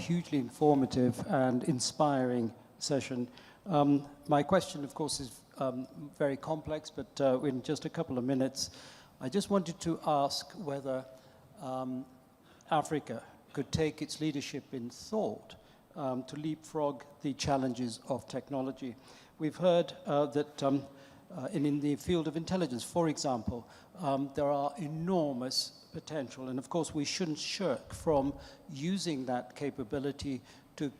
hugely informative and inspiring session. My question, of course, is very complex, but in just a couple of minutes, I just wanted to ask whether Africa could take its leadership in thought to leapfrog the challenges of technology. We've heard that in the field of intelligence, for example, there are enormous potential, and of course we shouldn't shirk from using that capability to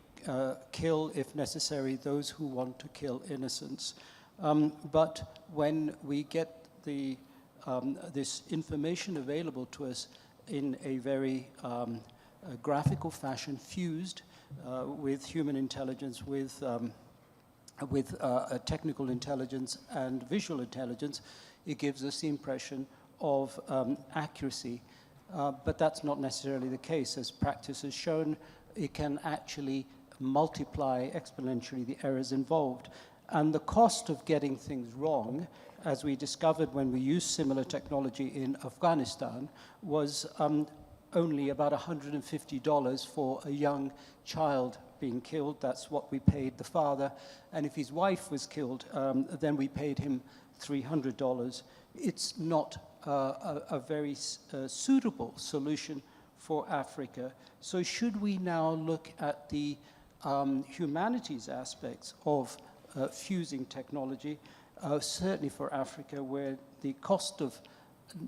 kill, if necessary, those who want to kill innocents. But when we get this information available to us in a very graphical fashion, fused with human intelligence, with technical intelligence and visual intelligence, it gives us the impression of accuracy. But that's not necessarily the case. As practice has shown, it can actually multiply exponentially the errors involved. And the cost of getting things wrong, as we discovered when we used similar technology in Afghanistan, was only about $150 for a young child being killed. That's what we paid the father. And if his wife was killed, then we paid him $300. It's not a very suitable solution for Africa. So should we now look at the humanities aspects of fusing technology, certainly for Africa, where the cost of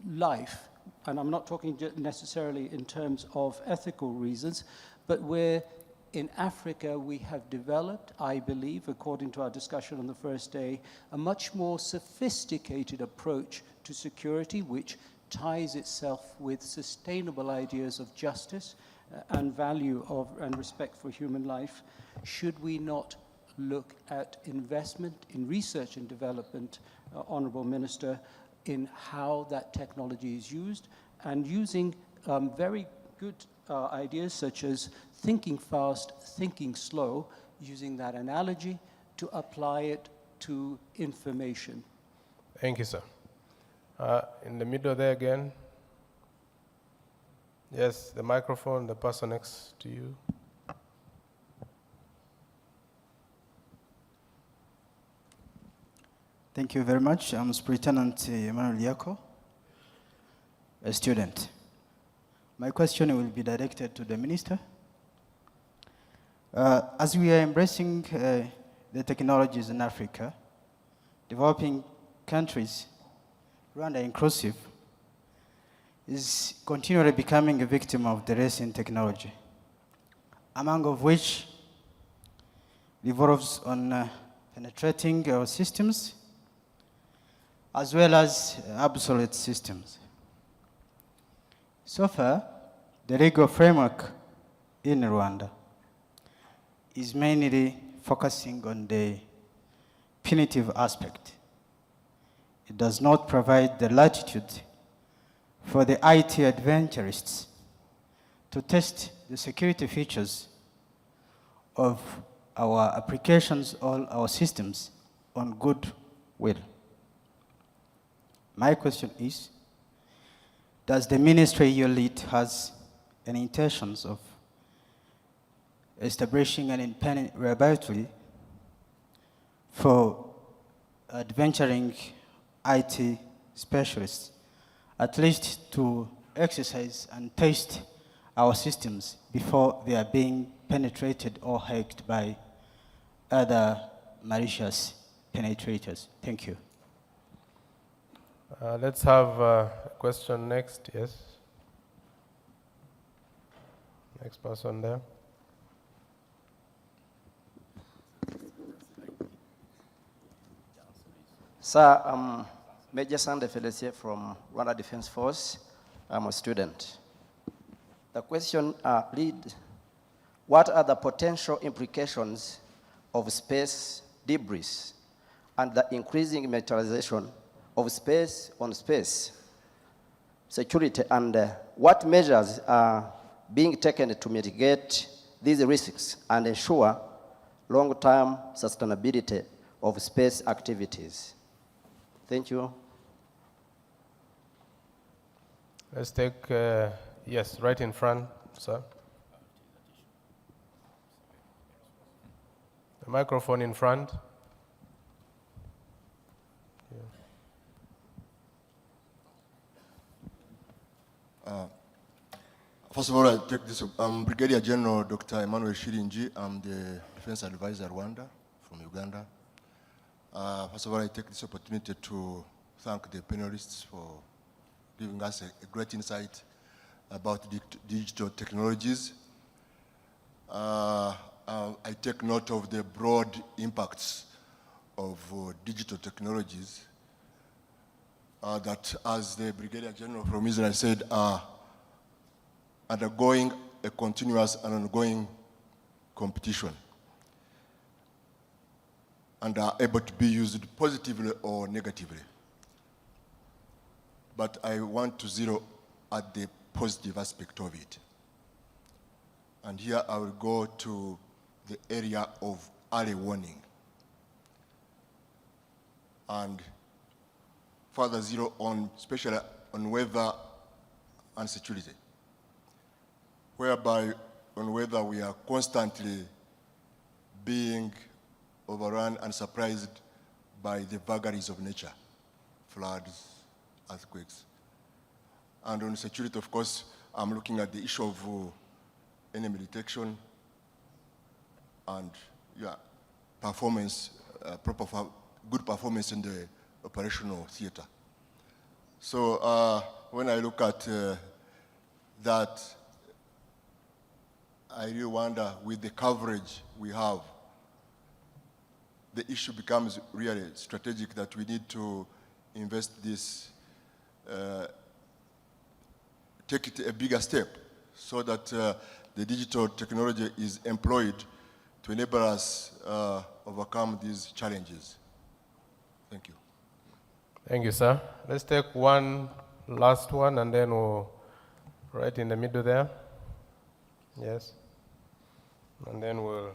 life, and I'm not talking necessarily in terms of ethical reasons, but where in Africa we have developed, I believe, according to our discussion on the first day, a much more sophisticated approach to security, which ties itself with sustainable ideas of justice and value of and respect for human life. Should we not look at investment in research and development, Honourable Minister, in how that technology is used, and using very good ideas such as thinking fast, thinking slow, using that analogy to apply it to information? Thank you, sir. In the middle there again. Yes, the microphone, the person next to you. Thank you very much. I'm Superintendent Emmanuel Yako, a student. My question will be directed to the Minister. As we are embracing the technologies in Africa, developing countries, Rwanda inclusive, is continually becoming a victim of the race in technology, among of which revolves on penetrating our systems, as well as obsolete systems. So far, the legal framework in Rwanda is mainly focusing on the punitive aspect. It does not provide the latitude for the IT adventurists to test the security features of our applications, all our systems, on goodwill. My question is, does the ministry you lead has any intentions of establishing an independent laboratory for adventuring IT specialists, at least to exercise and test our systems before they are being penetrated or hacked by other malicious penetrators? Thank you. Let's have a question next. Yes. Next person there. Sir, I'm Major Sande Felicia from Rwanda Defense Force. I'm a student. The question reads, what are the potential implications of space debris and the increasing militarization of space on space security, and what measures are being taken to mitigate these risks and ensure long-term sustainability of space activities? Thank you. Let's take, yes, right in front, sir. The microphone in front. First of all, I take this. I'm Brigadier General Dr. Emmanuel Shirinji. I'm the Defense Advisor Rwanda from Uganda. First of all, I take this opportunity to thank the panelists for giving us a great insight about digital technologies. I take note of the broad impacts of digital technologies that, as the Brigadier General from Israel said, are undergoing a continuous and ongoing competition and are able to be used positively or negatively. But I want to zero at the positive aspect of it. And here I will go to the area of early warning and further zero on, especially on weather and security, whereby on whether we are constantly being overrun and surprised by the vagaries of nature, floods, earthquakes. And on security, of course, I'm looking at the issue of enemy detection and performance, good performance in the operational theater. So when I look at that, I really wonder, with the coverage we have, the issue becomes really strategic that we need to invest this, take it a bigger step so that the digital technology is employed to enable us overcome these challenges. Thank you. Thank you, sir. Let's take one last one and then we'll right in the middle there. Yes. And then we'll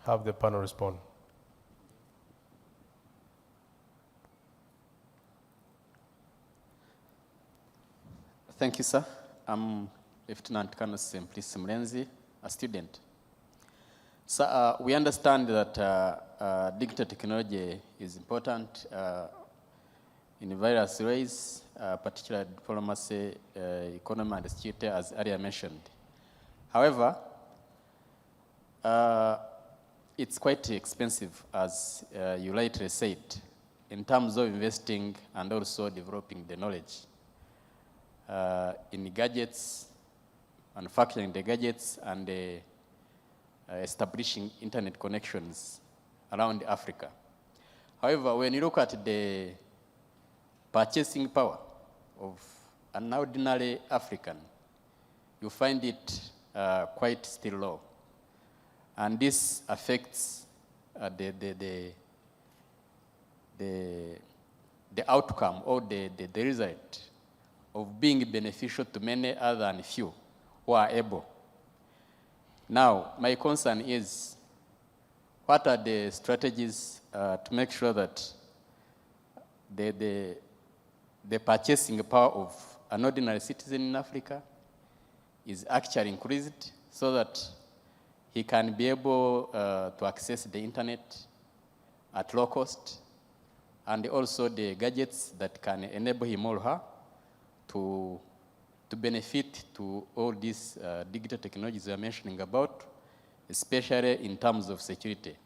have the panel respond. Thank you, sir. I'm Lieutenant Colonel Simplice Mlenzi, a student. So we understand that digital technology is important in various ways, particularly diplomacy, economy, and security, as earlier mentioned. However, it's quite expensive, as you rightly said, in terms of investing and also developing the knowledge in gadgets, manufacturing the gadgets, and establishing internet connections around Africa. However, when you look at the purchasing power of an ordinary African, you find it quite still low. And this affects the outcome or the result of being beneficial to many other than few who are able. Now, my concern is, what are the strategies to make sure that the purchasing power of an ordinary citizen in Africa is actually increased so that he can be able to access the internet at low cost, and also the gadgets that can enable him or her to benefit to all these digital technologies we are mentioning about, especially in terms of security.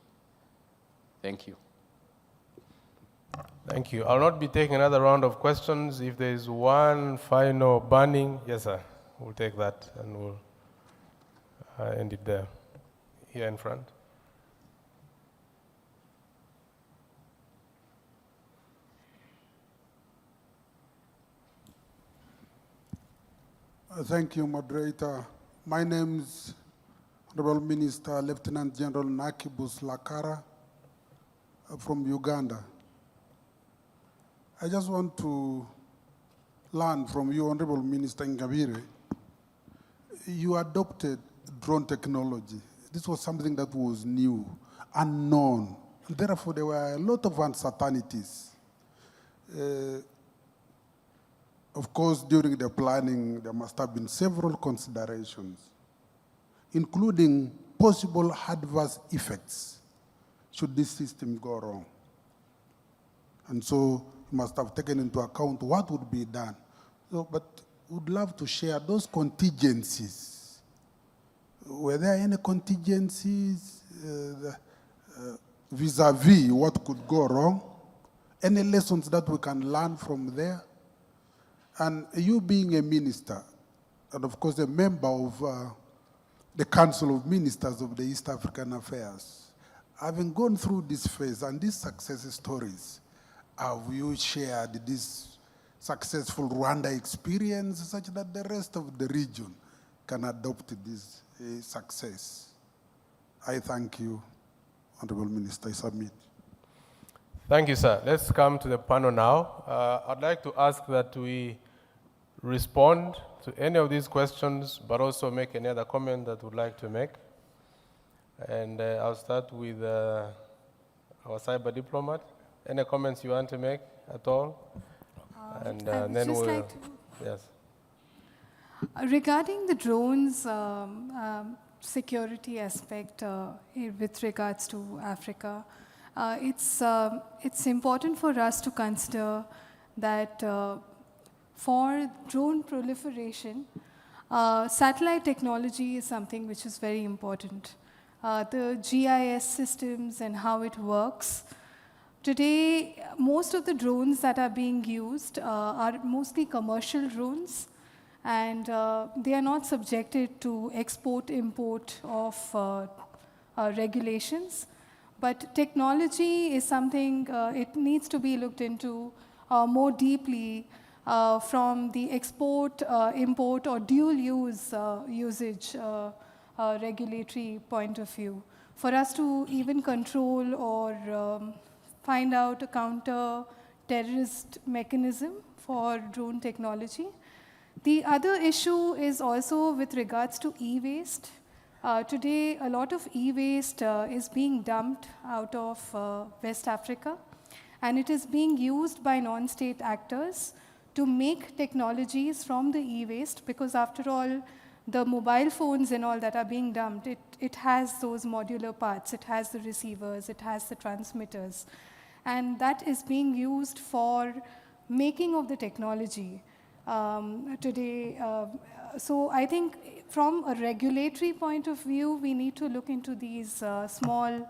Thank you. Thank you. I'll not be taking another round of questions. If there is one final burning, yes, sir, we'll take that and we'll end it there. Here in front. Thank you, moderator. My name is Honorable Minister Lieutenant General Nakibus Lakara from Uganda. I just want to learn from you, Honorable Minister Ngabire. You adopted drone technology. This was something that was new, unknown. And therefore, there were a lot of uncertainties. Of course, during the planning, there must have been several considerations, including possible adverse effects should this system go wrong. And so you must have taken into account what would be done. So, but would love to share those contingencies. Were there any contingencies vis-a-vis what could go wrong? Any lessons that we can learn from there? And you being a minister, and of course a member of the Council of Ministers of the East African Affairs, having gone through this phase and these success stories, have you shared this successful Rwanda experience such that the rest of the region can adopt this success? I thank you, Honorable Minister. I submit. Thank you, sir. Let's come to the panel now. I'd like to ask that we respond to any of these questions, but also make any other comment that would like to make. And I'll start with our cyber diplomat. Any comments you want to make at all? And then we'll, like yes. Regarding the drones security aspect with regards to Africa, it's important for us to consider that for drone proliferation, satellite technology is something which is very important. The GIS systems and how it works. Today, most of the drones that are being used are mostly commercial drones, and they are not subjected to export-import of regulations. But technology is something, it needs to be looked into more deeply from the export, import, or dual use usage regulatory point of view. For us to even control or find out a counter-terrorist mechanism for drone technology. The other issue is also with regards to e-waste. Today, a lot of e-waste is being dumped out of West Africa, and it is being used by non-state actors to make technologies from the e-waste, because after all, the mobile phones and all that are being dumped, it has those modular parts, it has the receivers, it has the transmitters, and that is being used for making of the technology today. So I think from a regulatory point of view, we need to look into these small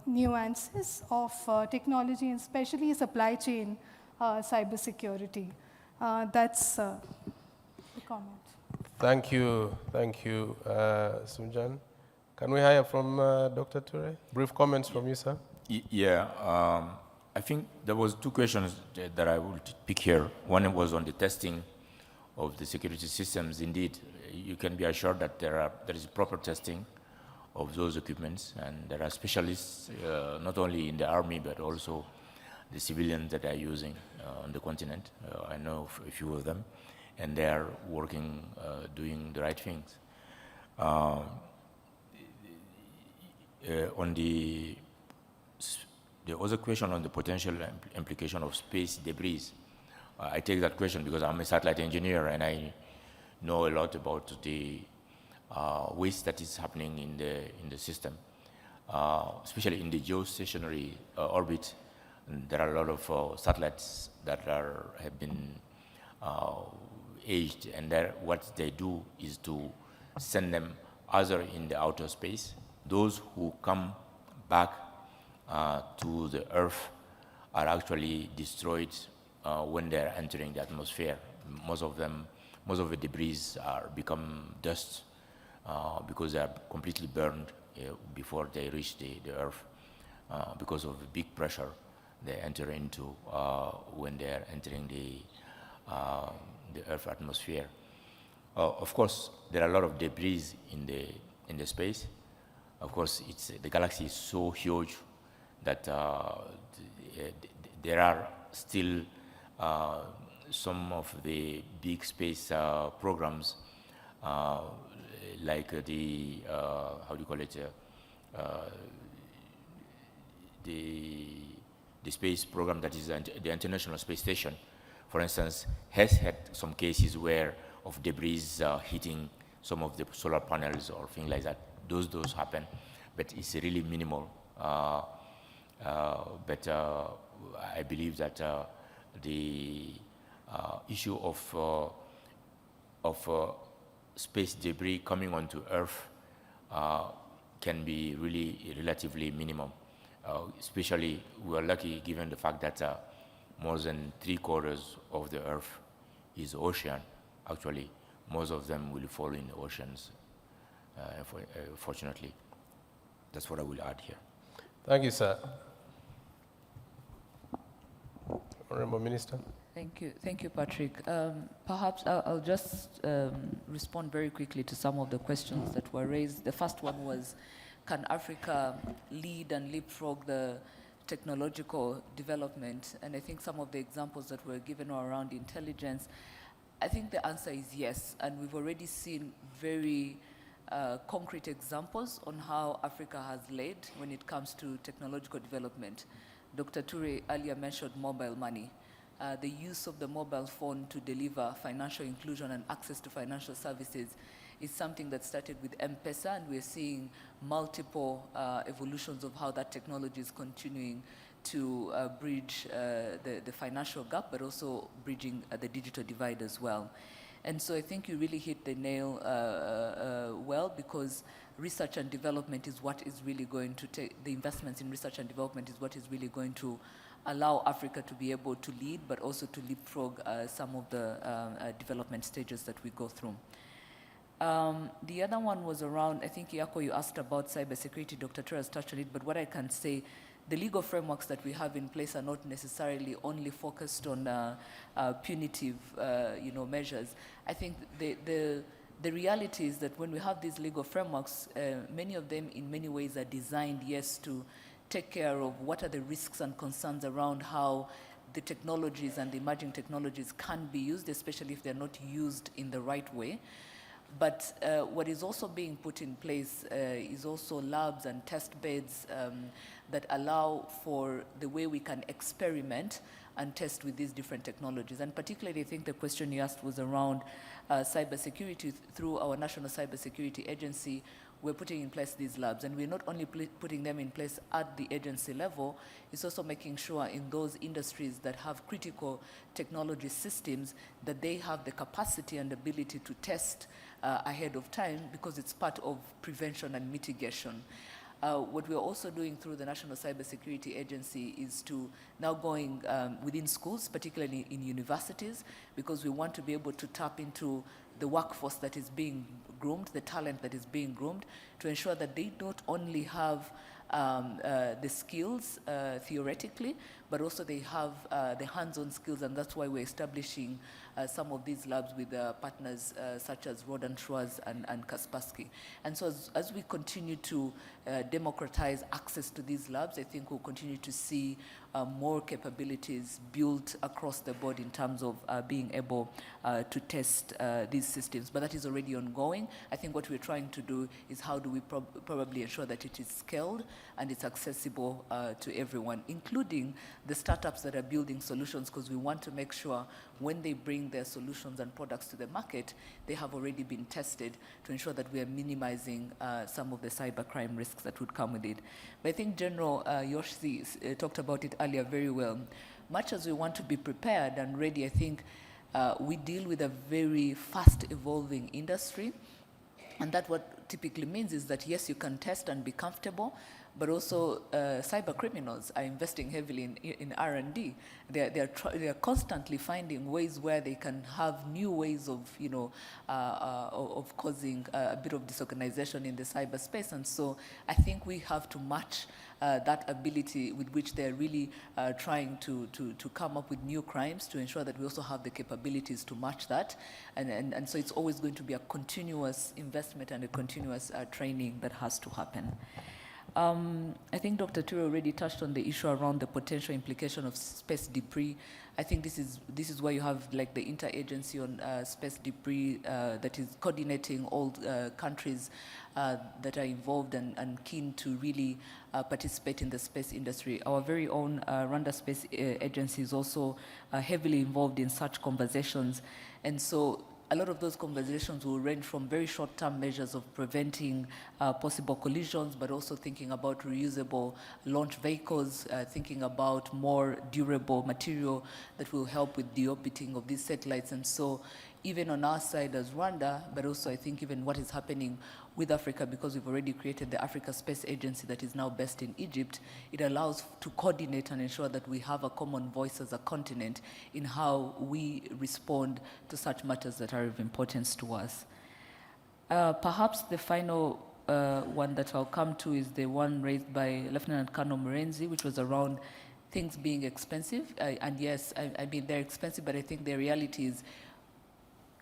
nuances of technology, and especially supply chain cybersecurity. That's the comment. Thank you, Sunjan. Can we hear from Dr. Ture? Brief comments from you, sir. Yeah, I think there was two questions that I would pick here. One was on the testing of the security systems. Indeed, you can be assured that there is proper testing of those equipments, and there are specialists not only in the army but also the civilians that are using on the continent. I know a few of them, and they are working, doing the right things. On the other question on the potential implication of space debris, I take that question because I'm a satellite engineer and I know a lot about the waste that is happening in the system, especially in the geostationary orbit. There are a lot of satellites that have been aged, and what they do is to send them either in the outer space. Those who come back to the Earth are actually destroyed when they're entering the atmosphere. Most of the debris become dust because they are completely burned before they reach the Earth because of the big pressure they enter into when they are entering the Earth atmosphere. Of course, there are a lot of debris in the space. Of course, the galaxy is so huge that there are still some of the big space programs like the how do you call it? The space program that is the International Space Station, for instance, has had some cases of debris hitting some of the solar panels or things like that. Those happen, but it's really minimal But I believe that the issue of space debris coming onto Earth can be really relatively minimum. Especially, we are lucky given the fact that more than 3/4 of the Earth is ocean. Actually, most of them will fall in the oceans, fortunately. That's what I will add here. Thank you, sir. Honorable Minister. Thank you, Patrick. Perhaps I'll just respond very quickly to some of the questions that were raised. The first one was, can Africa lead and leapfrog the technological development? And I think some of the examples that were given are around intelligence. I think the answer is yes, and we've already seen very concrete examples on how Africa has led when it comes to technological development. Dr. Ture earlier mentioned mobile money. The use of the mobile phone to deliver financial inclusion and access to financial services is something that started with M-Pesa, and we're seeing multiple evolutions of how that technology is continuing to bridge the financial gap, but also bridging the digital divide as well. And so I think you really hit the nail well, because research and development is what is really going to take, the investments in research and development is what is really going to allow Africa to be able to lead, but also to leapfrog some of the development stages that we go through. The other one was around, I think, Yako, you asked about cybersecurity. Dr. Ture has touched on it, but what I can say, the legal frameworks that we have in place are not necessarily only focused on punitive measures. I think the reality is that when we have these legal frameworks, many of them in many ways are designed, yes, to take care of what are the risks and concerns around how the technologies and the emerging technologies can be used, especially if they're not used in the right way. But what is also being put in place is also labs and test beds that allow for the way we can experiment and test with these different technologies. And particularly, I think the question you asked was around cybersecurity. Through our National Cybersecurity Agency, we're putting in place these labs, and we're not only putting them in place at the agency level, it's also making sure in those industries that have critical technology systems that they have the capacity and ability to test ahead of time, because it's part of prevention and mitigation. What we're also doing through the National Cybersecurity Agency is to now going within schools, particularly in universities, because we want to be able to tap into the workforce that is being groomed, the talent that is being groomed, to ensure that they not only have the skills theoretically, but also they have the hands-on skills, and that's why we're establishing some of these labs with partners such as Rodan Schwarz and Kaspersky. And so as we continue to democratize access to these labs, I think we'll continue to see more capabilities built across the board in terms of being able to test these systems. But that is already ongoing. I think what we're trying to do is how do we probably ensure that it is scaled and it's accessible to everyone, including the startups that are building solutions, because we want to make sure when they bring their solutions and products to the market, they have already been tested to ensure that we are minimizing some of the cybercrime risks that would come with it. But I think General Yoshi talked about it earlier very well. Much as we want to be prepared and ready, I think we deal with a very fast evolving industry. And that what typically means is that, yes, you can test and be comfortable, but also cyber criminals are investing heavily in R&D. They are constantly finding ways where they can have new ways of, of causing a bit of disorganization in the cyberspace. And so I think we have to match that ability with which they're really trying to come up with new crimes, to ensure that we also have the capabilities to match that. And so it's always going to be a continuous investment and a continuous training that has to happen. I think Dr. Ture already touched on the issue around the potential implication of space debris. I think this is where you have like the interagency on space debris that is coordinating all countries that are involved and keen to really participate in the space industry. Our very own Rwanda Space Agency is also heavily involved in such conversations. And so a lot of those conversations will range from very short-term measures of preventing possible collisions, but also thinking about reusable launch vehicles, thinking about more durable material that will help with deorbiting of these satellites. And so even on our side as Rwanda, but also I think even what is happening with Africa, because we've already created the Africa Space Agency that is now based in Egypt, it allows to coordinate and ensure that we have a common voice as a continent in how we respond to such matters that are of importance to us. Perhaps the final one that I'll come to is the one raised by Lieutenant Colonel Murenzi, which was around things being expensive. And yes, I mean, they're expensive, but I think the reality is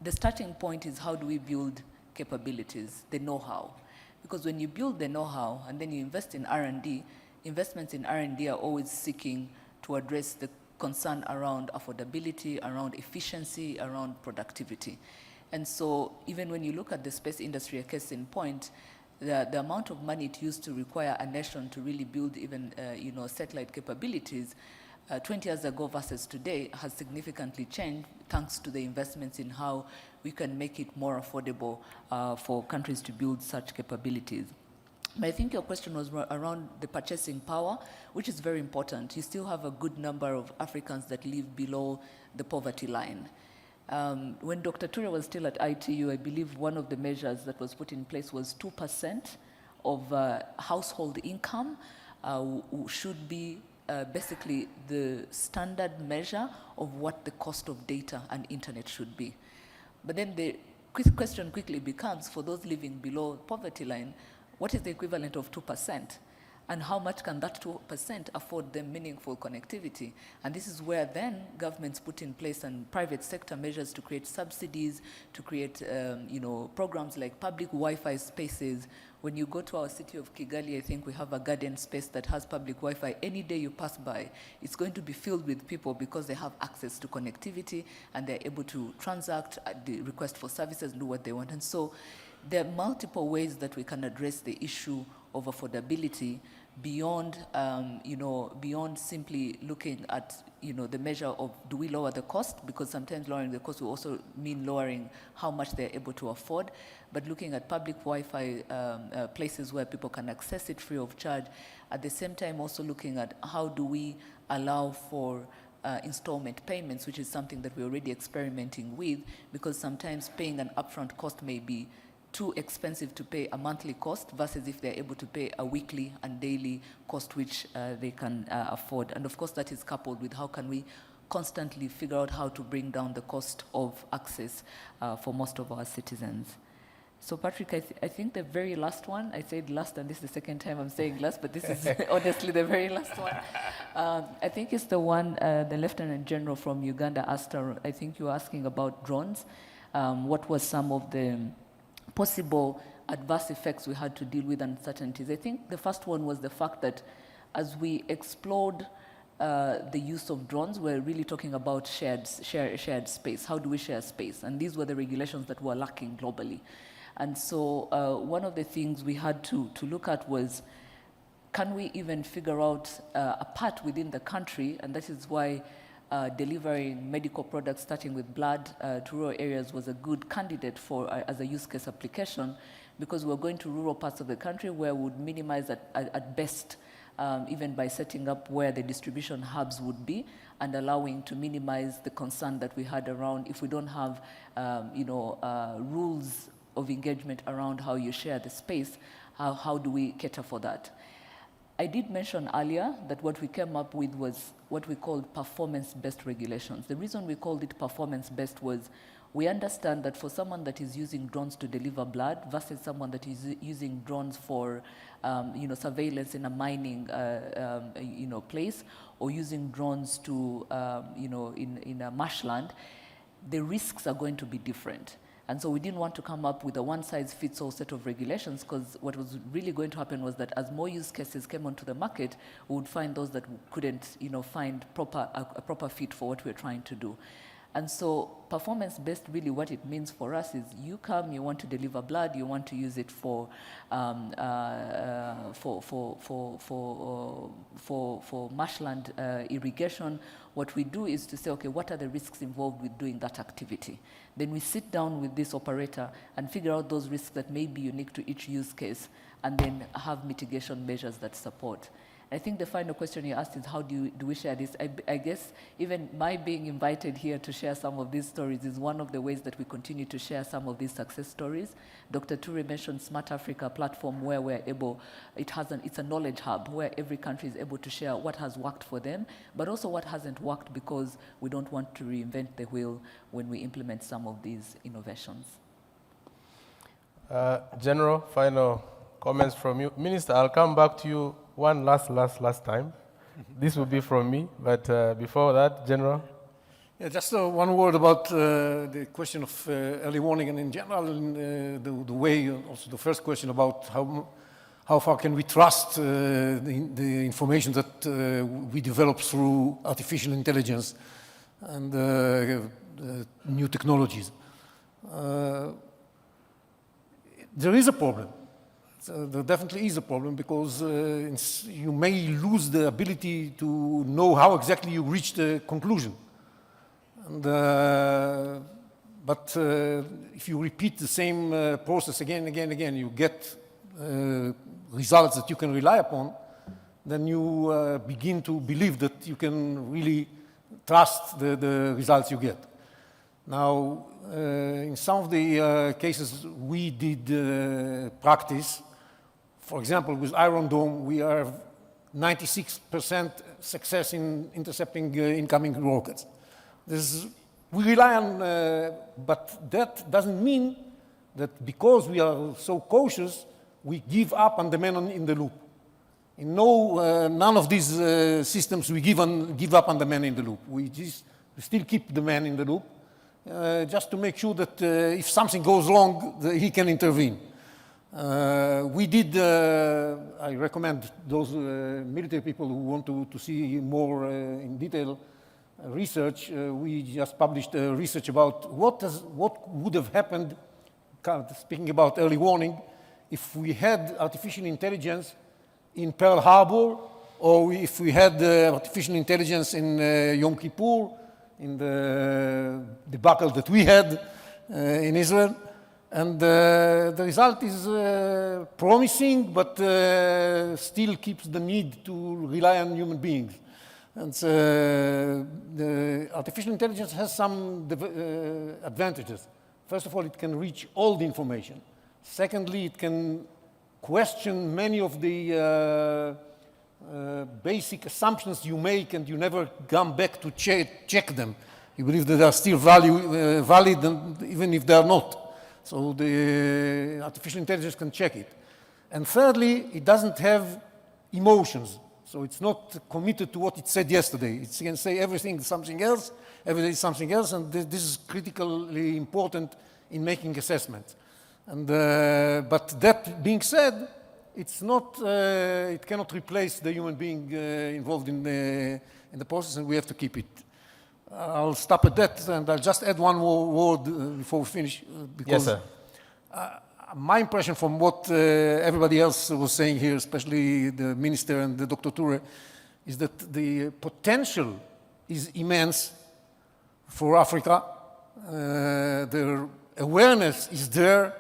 the starting point is how do we build capabilities, the know-how. Because when you build the know-how and then you invest in R&D, investments in R&D are always seeking to address the concern around affordability, around efficiency, around productivity. And so even when you look at the space industry, a case in point, the amount of money it used to require a nation to really build even satellite capabilities 20 years ago versus today has significantly changed thanks to the investments in how we can make it more affordable for countries to build such capabilities. But I think your question was around the purchasing power, which is very important. You still have a good number of Africans that live below the poverty line. When Dr. Ture was still at ITU, I believe one of the measures that was put in place was 2% of household income should be basically the standard measure of what the cost of data and internet should be. But then the question quickly becomes, for those living below poverty line, what is the equivalent of 2%? And how much can that 2% afford them meaningful connectivity? And this is where then governments put in place and private sector measures to create subsidies, to create programs like public Wi-Fi spaces. When you go to our city of Kigali, I think we have a garden space that has public Wi-Fi. Any day you pass by, it's going to be filled with people because they have access to connectivity and they're able to transact, request for services, do what they want. And so there are multiple ways that we can address the issue of affordability beyond, beyond simply looking at, the measure of do we lower the cost, because sometimes lowering the cost will also mean lowering how much they're able to afford, but looking at public Wi-Fi places where people can access it free of charge. At the same time, also looking at how do we allow for installment payments, which is something that we're already experimenting with, because sometimes paying an upfront cost may be too expensive to pay a monthly cost versus if they're able to pay a weekly and daily cost which they can afford. And of course that is coupled with how can we constantly figure out how to bring down the cost of access for most of our citizens. So Patrick, I think the very last one, I said last and this is the second time I'm saying last, but this is honestly the very last one. I think it's the one the Lieutenant General from Uganda asked, I think you were asking about drones. What was some of the possible adverse effects we had to deal with, uncertainties? I think the first one was the fact that as we explored the use of drones, we're really talking about shared space. How do we share space? And these were the regulations that were lacking globally. And so one of the things we had to look at was, can we even figure out a path within the country? And that is why delivering medical products, starting with blood, to rural areas was a good candidate for as a use case application, because we're going to rural parts of the country where we would minimize at best, even by setting up where the distribution hubs would be and allowing to minimize the concern that we had around if we don't have rules of engagement around how you share the space, how do we cater for that? I did mention earlier that what we came up with was what we called performance-based regulations. The reason we called it performance-based was we understand that for someone that is using drones to deliver blood versus someone that is using drones for surveillance in a mining place, or using drones to in a marshland, the risks are going to be different. And so we didn't want to come up with a one-size-fits-all set of regulations, because what was really going to happen was that as more use cases came onto the market, we would find those that couldn't find a proper fit for what we're trying to do. And so performance-based, really what it means for us is you come, you want to deliver blood, you want to use it for marshland irrigation. What we do is to say, okay, what are the risks involved with doing that activity? Then we sit down with this operator and figure out those risks that may be unique to each use case, and then have mitigation measures that support. I think the final question you asked is how do we share this? I guess even my being invited here to share some of these stories is one of the ways that we continue to share some of these success stories. Dr. Ture mentioned Smart Africa platform where we're able, it's a knowledge hub where every country is able to share what has worked for them, but also what hasn't worked, because we don't want to reinvent the wheel when we implement some of these innovations. General, final comments from you. Minister, I'll come back to you one last time. This will be from me, but before that, General. Yeah, just one word about the question of early warning, and in general, the way, also the first question about how far can we trust the information that we develop through artificial intelligence and new technologies. There is a problem. There definitely is a problem, because you may lose the ability to know how exactly you reach the conclusion. And, but if you repeat the same process again and again and again, you get results that you can rely upon, then you begin to believe that you can really trust the results you get. Now, in some of the cases we did practice, for example, with Iron Dome, we are 96% success in intercepting incoming rockets. We rely on, but that doesn't mean that because we are so cautious, we give up on the man in the loop. In none of these systems we give up on the man in the loop. We still keep the man in the loop, just to make sure that if something goes wrong, he can intervene. We did, I recommend those military people who want to see more in detail research. We just published research about what would have happened, speaking about early warning, if we had artificial intelligence in Pearl Harbor, or if we had artificial intelligence in Yom Kippur, in the debacle that we had in Israel. And the result is promising, but still keeps the need to rely on human beings. And the artificial intelligence has some advantages. First of all, it can reach all the information. Secondly, it can question many of the basic assumptions you make, and you never come back to check them. You believe that they are still valid, and even if they are not. So the artificial intelligence can check it. And thirdly, it doesn't have emotions. So it's not committed to what it said yesterday. It can say everything is something else, every day is something else, and this is critically important in making assessments. And, but that being said, it's not, it cannot replace the human being involved in the process, and we have to keep it. I'll stop at that, and I'll just add one more word before we finish. Because, yes, sir. My impression from what everybody else was saying here, especially the minister and the Dr. Ture, is that the potential is immense for Africa. Their awareness is there,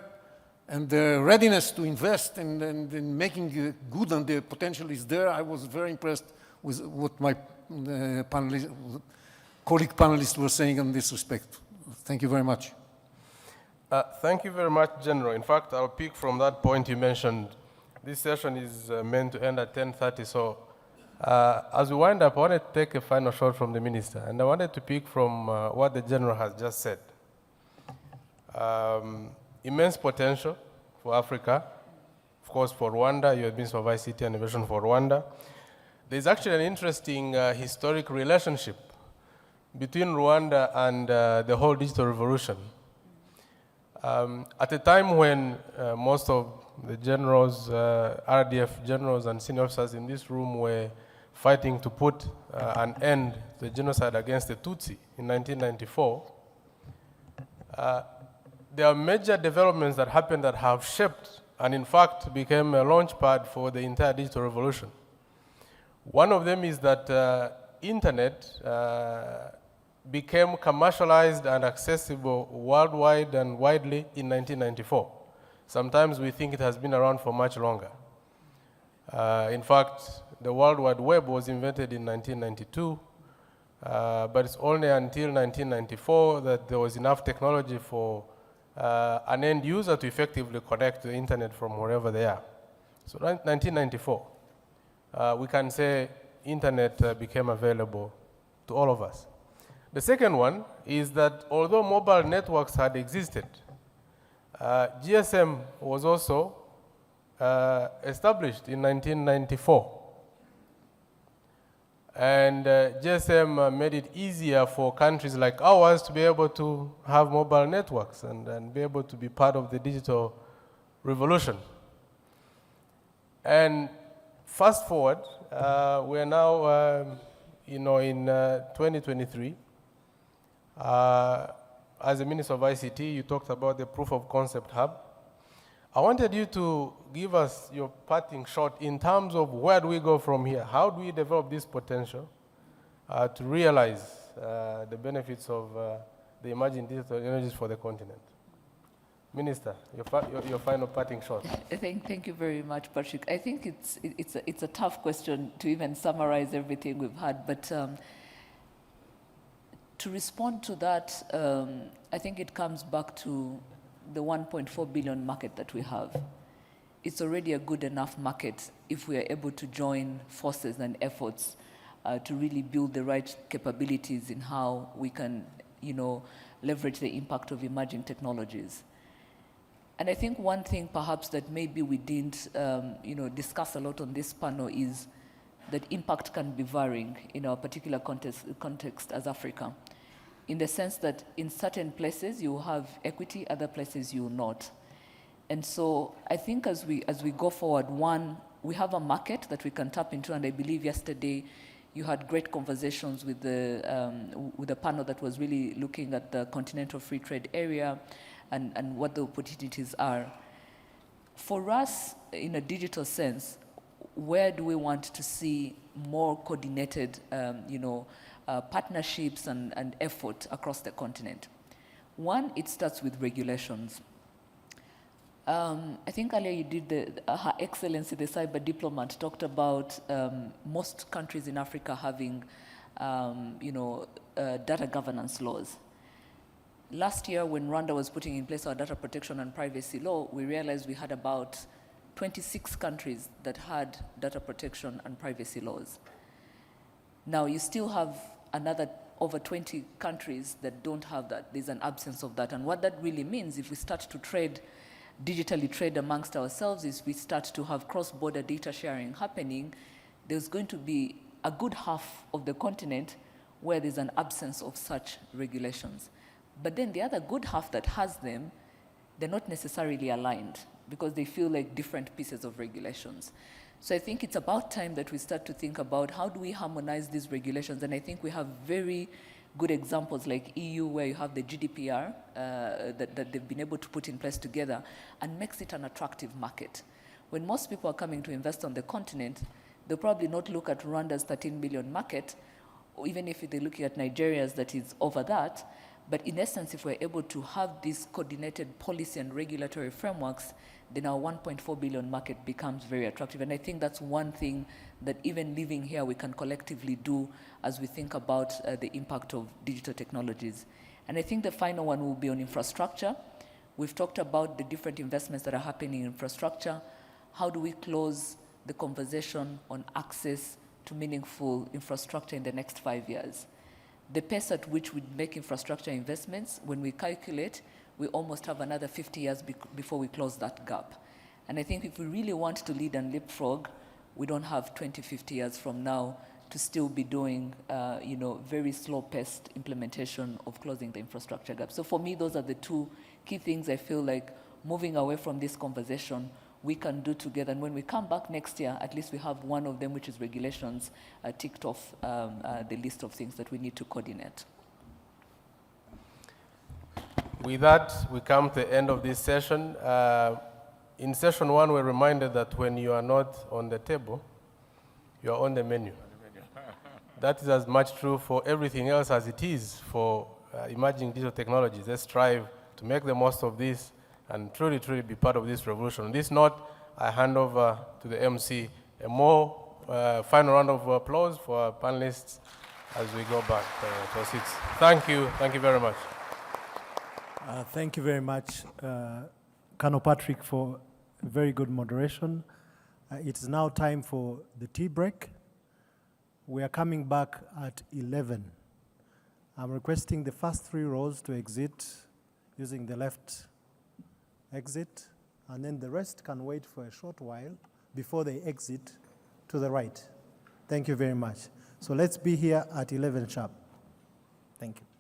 and their readiness to invest in making good on the potential is there. I was very impressed with what my colleague panelists were saying in this respect. Thank you very much. Thank you very much, General. In fact, I'll pick from that point you mentioned. This session is meant to end at 10:30, so as we wind up, I wanted to take a final shot from the Minister, and I wanted to pick from what the General has just said. Immense potential for Africa, of course for Rwanda. You have been Vice City Innovation for Rwanda. There's actually an interesting historic relationship between Rwanda and the whole digital revolution. At a time when most of the generals, RDF generals and senior officers in this room were fighting to put an end to the genocide against the Tutsi in 1994, there are major developments that happened that have shaped and in fact became a launch pad for the entire digital revolution. One of them is that internet became commercialized and accessible worldwide and widely in 1994. Sometimes we think it has been around for much longer. In fact, the World Wide Web was invented in 1992, but it's only until 1994 that there was enough technology for an end user to effectively connect to the internet from wherever they are. So 1994, we can say internet became available to all of us. The second one is that although mobile networks had existed, GSM was also established in 1994. And GSM made it easier for countries like ours to be able to have mobile networks and be able to be part of the digital revolution. And fast forward, we are now in 2023. As a Minister of ICT, you talked about the proof of concept hub. I wanted you to give us your parting shot in terms of where do we go from here? How do we develop this potential to realize the benefits of the emerging digital energies for the continent? Minister, your final parting shot. Thank you very much, Patrick. I think it's a tough question to even summarize everything we've had, but to respond to that, I think it comes back to the 1.4 billion market that we have. It's already a good enough market if we are able to join forces and efforts to really build the right capabilities in how we can, leverage the impact of emerging technologies. And I think one thing perhaps that maybe we didn't, discuss a lot on this panel is that impact can be varying in our particular context as Africa, in the sense that in certain places you have equity, other places you will not. And so I think as we go forward, one, we have a market that we can tap into, and I believe yesterday you had great conversations with the panel that was really looking at the continental free trade area and what the opportunities are. For us, in a digital sense, where do we want to see more coordinated, partnerships and effort across the continent? One, it starts with regulations. I think earlier you did Her Excellency, the CyberDiplomat, talked about most countries in Africa having, data governance laws. Last year, when Rwanda was putting in place our data protection and privacy law, we realized we had about 26 countries that had data protection and privacy laws. Now, you still have another over 20 countries that don't have that. There's an absence of that. And what that really means, if we start to digitally trade amongst ourselves, is we start to have cross-border data sharing happening, there's going to be a good half of the continent where there's an absence of such regulations. But then the other good half that has them, they're not necessarily aligned because they feel like different pieces of regulations. So I think it's about time that we start to think about how do we harmonize these regulations. And I think we have very good examples like EU, where you have the GDPR that they've been able to put in place together and makes it an attractive market. When most people are coming to invest on the continent, they'll probably not look at Rwanda's 13 billion market, or even if they're looking at Nigeria's that is over that. But in essence, if we're able to have these coordinated policy and regulatory frameworks, then our 1.4 billion market becomes very attractive. And I think that's one thing that even living here, we can collectively do as we think about the impact of digital technologies. And I think the final one will be on infrastructure. We've talked about the different investments that are happening in infrastructure. How do we close the conversation on access to meaningful infrastructure in the next 5 years? The pace at which we make infrastructure investments, when we calculate, we almost have another 50 years before we close that gap. And I think if we really want to lead and leapfrog, we don't have 20, 50 years from now to still be doing, very slow-paced implementation of closing the infrastructure gap. So for me, those are the two key things I feel like moving away from this conversation, we can do together. And when we come back next year, at least we have one of them, which is regulations, ticked off the list of things that we need to coordinate. With that, we come to the end of this session. In session 1, we're reminded that when you are not on the table, you are on the menu. That is as much true for everything else as it is for emerging digital technologies. Let's strive to make the most of this and truly, truly be part of this revolution. On this note, I hand over to the MC a more final round of applause for our panelists as we go back to our seats. Thank you very much. Thank you very much, Colonel Patrick, for a very good moderation. It is now time for the tea break. We are coming back at 11. I'm requesting the first 3 rows to exit using the left exit, and then the rest can wait for a short while before they exit to the right. Thank you very much. So let's be here at 11 sharp. Thank you.